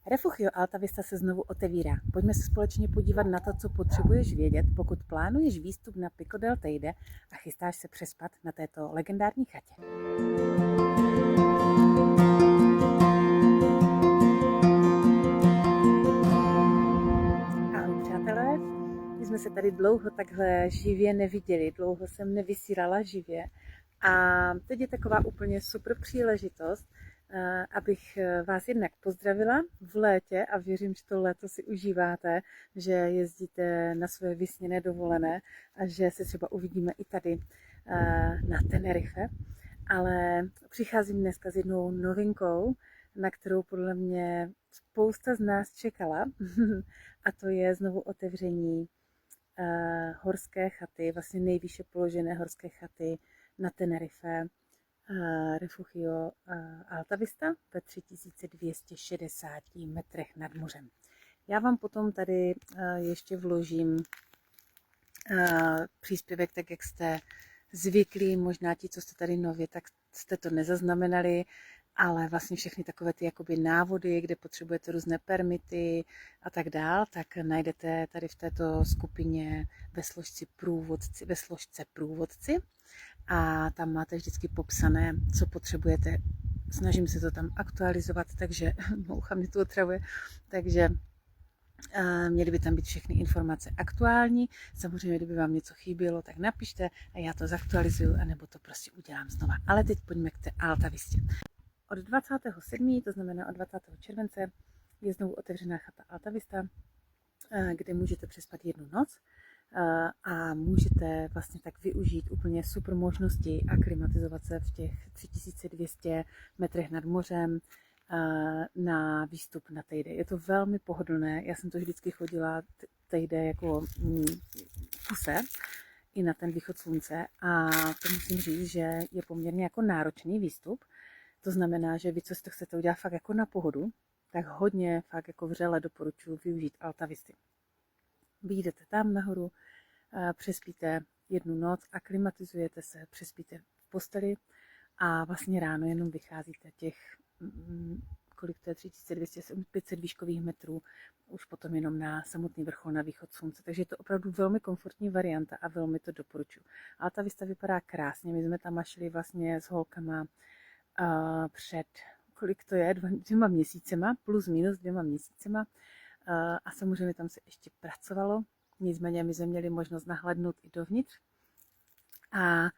Refugio Alta Vista se znovu otevírá. Pojďme se společně podívat na to, co potřebuješ vědět, pokud plánuješ výstup na Pico del Teide a chystáš se přespat na této legendární chatě. Ahoj přátelé, my jsme se tady dlouho takhle živě neviděli, dlouho jsem nevysílala živě a teď je taková úplně super příležitost, abych vás jednak pozdravila v létě a věřím, že to léto si užíváte, že jezdíte na své vysněné dovolené a že se třeba uvidíme i tady na Tenerife. Ale přicházím dneska s jednou novinkou, na kterou podle mě spousta z nás čekala a to je znovu otevření horské chaty, vlastně nejvýše položené horské chaty na Tenerife, Refugio Alta Vista ve 3260 metrech nad mořem. Já vám potom tady ještě vložím příspěvek, tak jak jste zvyklí, možná ti, co jste tady nově, tak jste to nezaznamenali, ale vlastně všechny takové ty jakoby návody, kde potřebujete různé permity a tak dál, tak najdete tady v této skupině ve složce průvodci a tam máte vždycky popsané, co potřebujete. Snažím se to tam aktualizovat, takže moucha mě tu otravuje, takže měly by tam být všechny informace aktuální. Samozřejmě, kdyby vám něco chybělo, tak napište a já to zaktualizuju, anebo to prostě udělám znova. Ale teď pojďme k té Alta Vistě. Od 27., to znamená od 20. července, je znovu otevřená chata Alta Vista, kde můžete přespat jednu noc a můžete vlastně tak využít úplně super možnosti aklimatizovat se v těch 3200 metrech nad mořem na výstup na Teide. Je to velmi pohodlné, já jsem to vždycky chodila Teide jako kuse i na ten východ slunce a to musím říct, že je poměrně jako náročný výstup. To znamená, že vy, co to chcete udělat fakt jako na pohodu, tak hodně fakt jako vřele doporučuji využít Alta Visty. Vyjdete tam nahoru, přespíte jednu noc, aklimatizujete se, přespíte v posteli a vlastně ráno jenom vycházíte těch, kolik to je, 3200, 500 výškových metrů, už potom jenom na samotný vrchol, na východ slunce. Takže je to opravdu velmi komfortní varianta a velmi to doporučuji. Alta Vista vypadá krásně, my jsme tam šli vlastně s holkama před, kolik to je, 2 měsícema, plus minus 2 měsícema a samozřejmě tam se ještě pracovalo, nicméně my jsme měli možnost nahlédnout i dovnitř a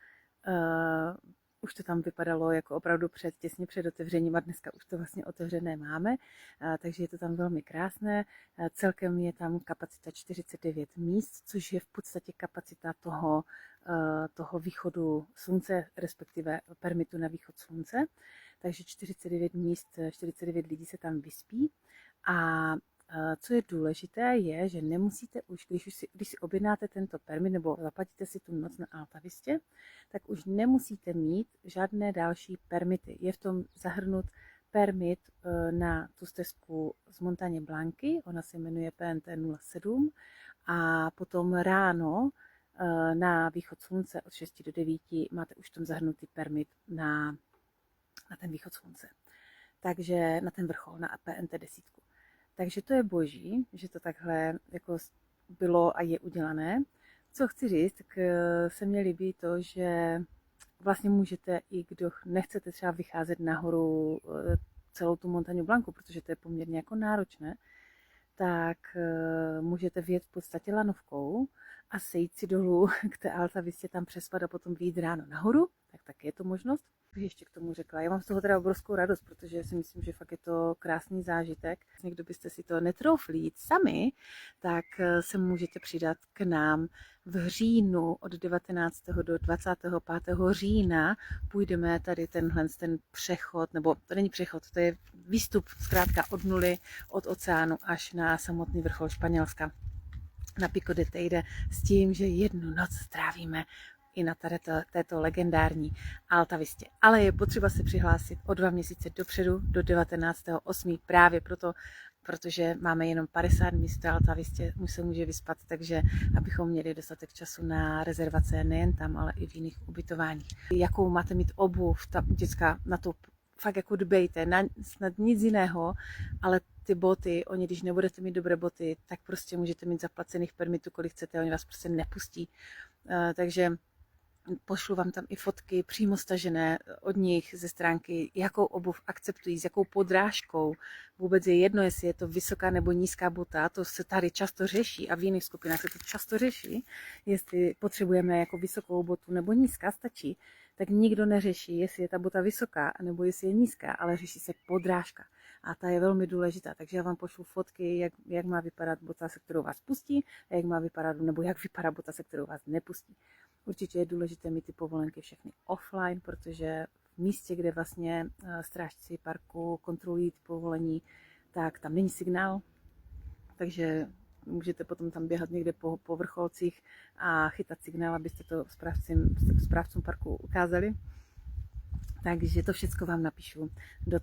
už to tam vypadalo jako opravdu těsně před otevřením a dneska už to vlastně otevřené máme, takže je to tam velmi krásné. Celkem je tam kapacita 49 míst, což je v podstatě kapacita toho východu slunce, respektive permitu na východ slunce. Takže 49 míst, 49 lidí se tam vyspí a co je důležité, je, že nemusíte už, když si objednáte tento permit nebo zaplatíte si tu noc na Alta Vistě, tak už nemusíte mít žádné další permity. Je v tom zahrnut permit na tu stezku z Montagne Blanky, ona se jmenuje PNT 07 a potom ráno na východ slunce od 6 do 9 máte už tam zahrnutý permit na ten východ slunce. Takže na ten vrchol, na PNT 10. Takže to je boží, že to takhle jako bylo a je udělané. Co chci říct, tak se mně líbí to, že vlastně můžete, i kdo nechcete třeba vycházet nahoru celou tu Montagne Blanku, protože to je poměrně jako náročné, tak můžete vyjet v podstatě lanovkou a sejít si dolů k té Alta Vistě, tam přespat a potom vyjít ráno nahoru, tak taky je to možnost. Bych ještě k tomu řekla. Já mám z toho teda obrovskou radost, protože si myslím, že fakt je to krásný zážitek. Kdo byste si to netroufli jít sami, tak se můžete přidat k nám v říjnu od 19. do 25. října. Půjdeme tady ten přechod, nebo to není přechod, to je výstup zkrátka od nuly, od oceánu až na samotný vrchol Španělska, na Pico de Teide, s tím, že jednu noc strávíme i na této legendární Alta Vistě. Ale je potřeba se přihlásit o 2 měsíce dopředu, do 19.8. právě proto, protože máme jenom 50 míst v Alta Vistě, už se může vyspat, takže abychom měli dostatek času na rezervace nejen tam, ale i v jiných ubytováních. Jakou máte mít obuv, ta děcka na to fakt jako dbejte, snad nic jiného, ale ty boty, oni když nebudete mít dobré boty, tak prostě můžete mít zaplacených permitů, kolik chcete, oni vás prostě nepustí. Takže pošlu vám tam i fotky přímo stažené od nich ze stránky, jakou obuv akceptují, s jakou podrážkou. Vůbec je jedno, jestli je to vysoká nebo nízká bota, to se tady často řeší a v jiných skupinách se to často řeší, jestli potřebujeme jako vysokou botu nebo nízká stačí, tak nikdo neřeší, jestli je ta bota vysoká nebo jestli je nízká, ale řeší se podrážka. A ta je velmi důležitá, takže já vám pošlu fotky, jak má vypadat bota, se kterou vás pustí, a jak má vypadat, nebo jak vypadá bota, se kterou vás nepustí. Určitě je důležité mít ty povolenky všechny offline, protože v místě, kde vlastně strážci parku kontrolují ty povolení, tak tam není signál, takže můžete potom tam běhat někde po vrcholcích a chytat signál, abyste to správcům parku ukázali. Takže to všechno vám napíšu do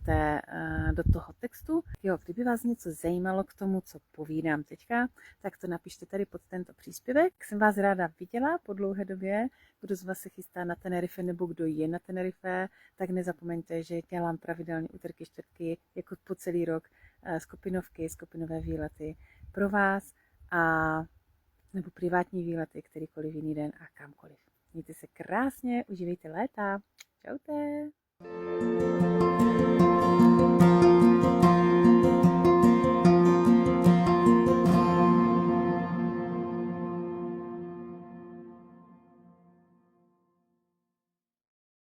toho textu. Jo, kdyby vás něco zajímalo k tomu, co povídám teďka, tak to napište tady pod tento příspěvek. Jsem vás ráda viděla po dlouhé době. Kdo z vás se chystá na Tenerife nebo kdo je na Tenerife, tak nezapomeňte, že dělám pravidelně úterky, čtvrtky, jako po celý rok, skupinové výlety pro vás a nebo privátní výlety, kterýkoliv jiný den a kamkoliv. Mějte se krásně, užívejte léta. Čaute.